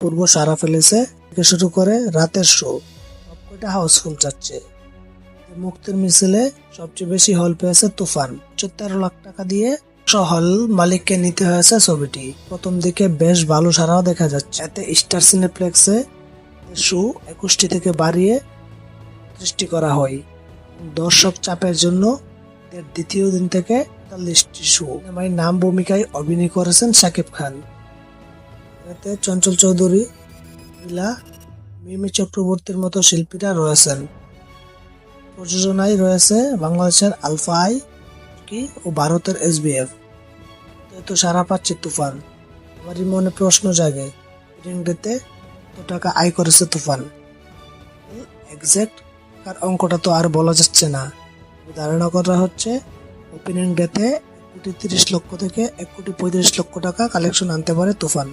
অপূর্ব সাড়া ফেলেছে থেকে শুরু করে রাতের শো সবকটা হাউসফুল যাচ্ছে। মুক্তির মিছিলে সবচেয়ে বেশি হল পেয়েছে তুফান, 13 লাখ টাকা দিয়ে হল মালিককে নিতে হয়েছে ছবিটি। প্রথম দিকে বেশ ভালো সাড়াও দেখা যাচ্ছে, এতে স্টার সিনেপ্লেক্সে শো 21টি থেকে বাড়িয়ে 30টি করা হয়। দর্শক চাপের জন্য এর দ্বিতীয় দিন থেকে 43টি শো। সিনেমায় নাম ভূমিকায় অভিনয় করেছেন শাকিব খান। এতে চঞ্চল চৌধুরী, লীলা, মিমি চক্রবর্তীর মতো শিল্পীরা রয়েছেন। প্রযোজনায় রয়েছে বাংলাদেশের আলফা আই ও ভারতের SBF। এত সারা পাচ্ছে তুফান, আমারই মনে প্রশ্ন জাগে ওপেনিং ডেতে কত টাকা আয় করেছে তুফান। এক্সাক্ট কার অঙ্কটা তো আর বলা যাচ্ছে না, ধারণা করা হচ্ছে ওপেনিং ডেতে 1,30,00,000 থেকে 1,35,00,000 টাকা কালেকশন আনতে পারে তুফান।